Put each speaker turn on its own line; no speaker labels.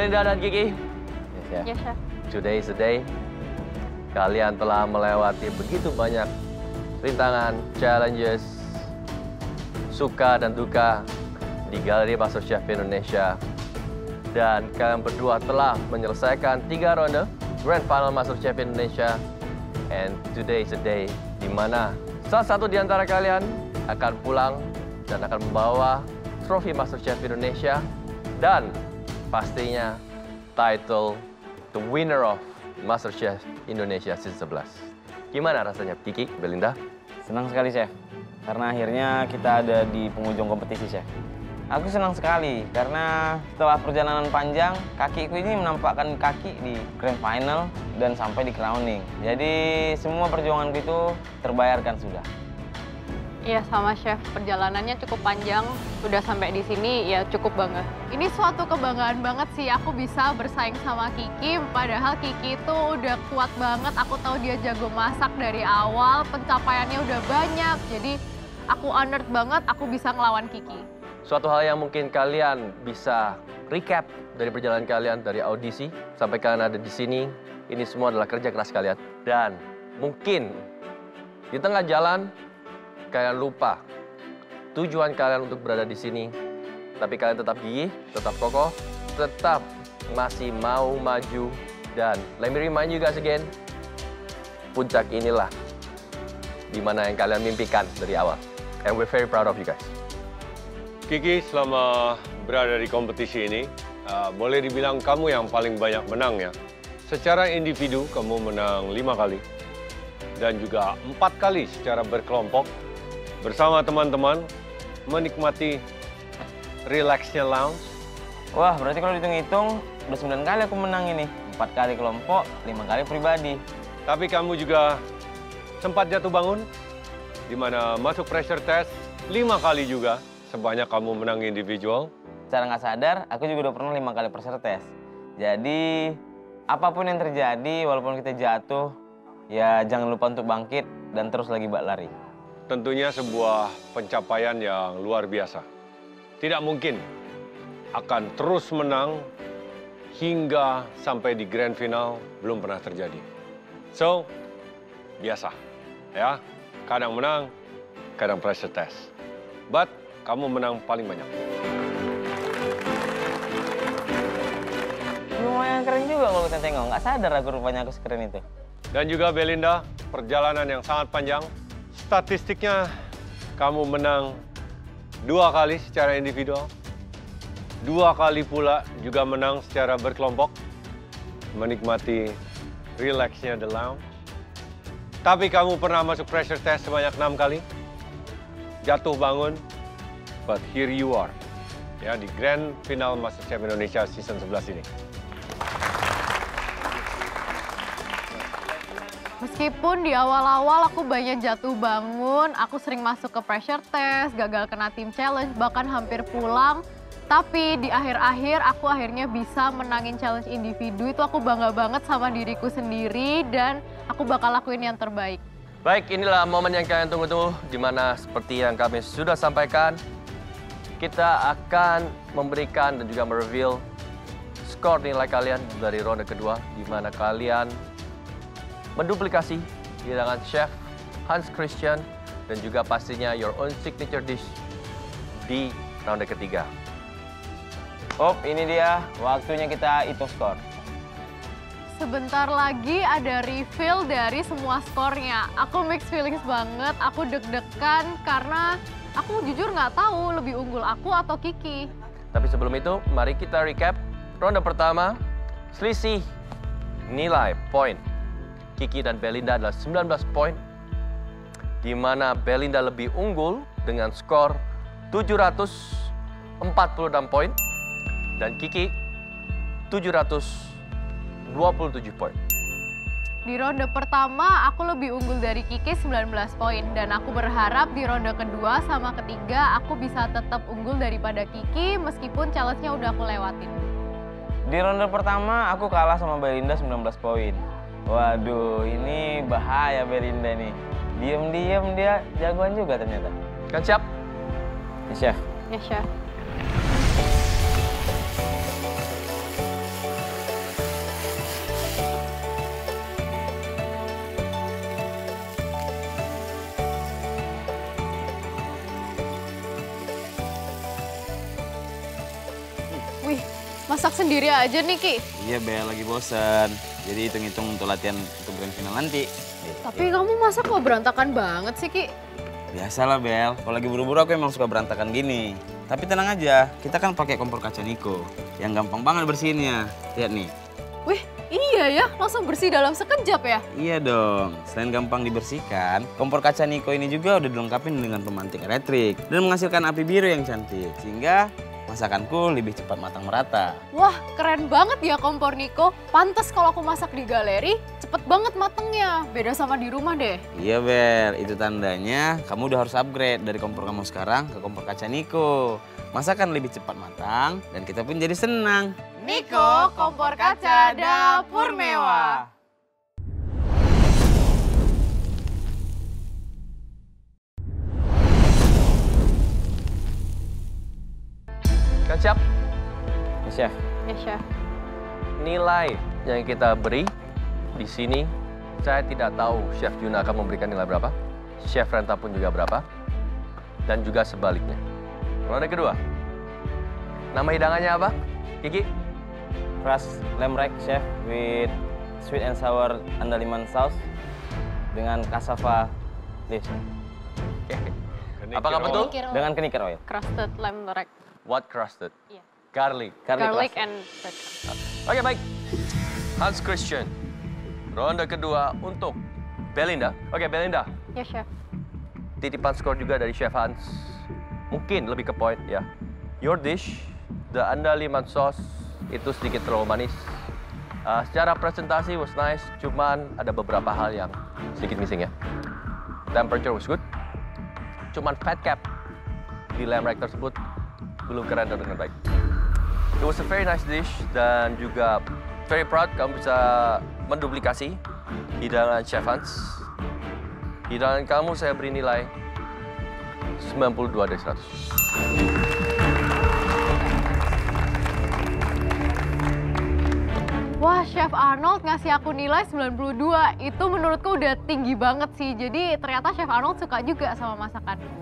Belinda dan Kiki.
Yes,
Yes, Chef.
Today is the day. Kalian telah melewati begitu banyak rintangan, challenges, suka dan duka di Galeri MasterChef Indonesia. Dan kalian berdua telah menyelesaikan 3 ronde Grand Final MasterChef Indonesia. And today is the day di mana salah satu di antara kalian akan pulang dan akan membawa trofi MasterChef Indonesia dan pastinya title the winner of MasterChef Indonesia Season 11. Gimana rasanya, Kiki, Belinda?
Senang sekali, Chef. Karena akhirnya kita ada di penghujung kompetisi, Chef. Aku senang sekali karena setelah perjalanan panjang, kakiku ini menampakkan kaki di Grand Final dan sampai di crowning. Jadi semua perjuanganku itu terbayarkan sudah.
Iya sama Chef, perjalanannya cukup panjang, udah sampai di sini ya cukup banget. Ini suatu kebanggaan banget sih aku bisa bersaing sama Kiki, padahal Kiki itu udah kuat banget, aku tahu dia jago masak dari awal, pencapaiannya udah banyak, jadi aku honored banget aku bisa ngelawan Kiki.
Suatu hal yang mungkin kalian bisa recap dari perjalanan kalian, dari audisi sampai kalian ada di sini, ini semua adalah kerja keras kalian. Dan mungkin di tengah jalan, kalian lupa tujuan kalian untuk berada di sini. Tapi kalian tetap gigih, tetap kokoh, tetap masih mau maju. Dan let me remind you guys again, puncak inilah di mana yang kalian mimpikan dari awal. And we're very proud of you guys.
Kiki, selama berada di kompetisi ini, boleh dibilang kamu yang paling banyak menang ya. Secara individu, kamu menang 5 kali. Dan juga 4 kali secara berkelompok. Bersama teman-teman, menikmati relaxnya lounge.
Wah, berarti kalau dihitung-hitung, udah 9 kali aku menang ini. 4 kali kelompok, 5 kali pribadi.
Tapi kamu juga sempat jatuh bangun, di mana masuk pressure test 5 kali juga, sebanyak kamu menang individual.
Secara nggak sadar, aku juga udah pernah 5 kali pressure test. Jadi, apapun yang terjadi, walaupun kita jatuh, ya jangan lupa untuk bangkit dan terus lagi lari.
Tentunya sebuah pencapaian yang luar biasa. Tidak mungkin akan terus menang hingga sampai di grand final, belum pernah terjadi. So, biasa. Ya, kadang menang, kadang pressure test. But, kamu menang paling banyak.
Lumayan keren juga kalau kita tengok. Nggak sadar aku rupanya aku sekeren itu.
Dan juga Belinda, perjalanan yang sangat panjang. Statistiknya, kamu menang 2 kali secara individual. 2 kali pula juga menang secara berkelompok. Menikmati relaxnya the lounge. Tapi kamu pernah masuk pressure test sebanyak 6 kali. Jatuh bangun, but here you are. Ya, di Grand Final MasterChef Indonesia Season 11 ini.
Meskipun di awal-awal aku banyak jatuh bangun, aku sering masuk ke pressure test, gagal kena team challenge, bahkan hampir pulang. Tapi di akhir-akhir aku akhirnya bisa menangin challenge individu, itu aku bangga banget sama diriku sendiri dan aku bakal lakuin yang terbaik.
Baik, inilah momen yang kalian tunggu-tunggu, di mana seperti yang kami sudah sampaikan, kita akan memberikan dan juga mereveal skor nilai kalian dari ronde kedua, di mana kalian menduplikasi hidangan Chef Hans Christian dan juga pastinya your own signature dish di ronde ketiga.
Ini dia waktunya kita hitung skor.
Sebentar lagi ada reveal dari semua skornya. Aku mixed feelings banget, aku deg-degan karena aku jujur nggak tahu lebih unggul aku atau Kiki.
Tapi sebelum itu, mari kita recap ronde pertama. Selisih nilai poin Kiki dan Belinda adalah 19 poin, di mana Belinda lebih unggul dengan skor 746 poin, dan Kiki 727 poin.
Di ronde pertama, aku lebih unggul dari Kiki 19 poin, dan aku berharap di ronde kedua sama ketiga aku bisa tetap unggul daripada Kiki meskipun challenge-nya udah aku lewatin.
Di ronde pertama aku kalah sama Belinda 19 poin. Waduh, ini bahaya Belinda nih. Diam-diam dia jagoan juga ternyata.
Kan siap?
Ya, Chef.
Ya, Chef. Masak sendiri aja nih, Ki.
Iya, Bel, lagi bosen. Jadi hitung-hitung untuk latihan untuk grand final nanti.
Tapi kamu masak kok berantakan banget sih, Ki?
Biasalah, Bel. Kalau lagi buru-buru aku emang suka berantakan gini. Tapi tenang aja, kita kan pakai kompor kaca Niko. Yang gampang banget bersihinnya. Lihat nih.
Wih, iya ya, langsung bersih dalam sekejap ya?
Iya dong, selain gampang dibersihkan, kompor kaca Niko ini juga udah dilengkapi dengan pemantik elektrik dan menghasilkan api biru yang cantik, sehingga masakanku lebih cepat matang merata.
Wah, keren banget ya kompor Niko. Pantes kalau aku masak di galeri, cepet banget matengnya. Beda sama di rumah deh.
Iya, Bel, itu tandanya kamu udah harus upgrade dari kompor kamu sekarang ke kompor kaca Niko. Masakan lebih cepat matang dan kita pun jadi senang.
Niko, kompor kaca dapur mewah.
Kan siap?
Ya, Chef.
Ya, Chef.
Nilai yang kita beri di sini, saya tidak tahu Chef Juna akan memberikan nilai berapa, Chef Renta pun juga berapa, dan juga sebaliknya. Ronde kedua. Nama hidangannya apa, Kiki?
Crust lamb rack, Chef, with sweet and sour andaliman sauce dengan cassava leaves.
Apakah betul?
Dengan knicker oil.
Crusted lamb rack.
What crusted?
Iya.
Garlic.
Garlic
crust.
and bread.
Oke, baik. Hans Christian. Ronde kedua untuk Belinda. Oke, Belinda.
Ya, Chef.
Titipan skor juga dari Chef Hans. Mungkin lebih ke point ya. Your dish, the andaliman sauce, itu sedikit terlalu manis. Secara presentasi was nice, cuman ada beberapa hal yang sedikit missing ya. Temperature was good, cuman fat cap di lamb rack tersebut belum keren dan dengan baik. It was a very nice dish dan juga very proud kamu bisa menduplikasi hidangan Chef Hans. Hidangan kamu saya beri nilai 92 dari 100.
Wah, Chef Arnold ngasih aku nilai 92. Itu menurutku udah tinggi banget sih. Jadi ternyata Chef Arnold suka juga sama masakan.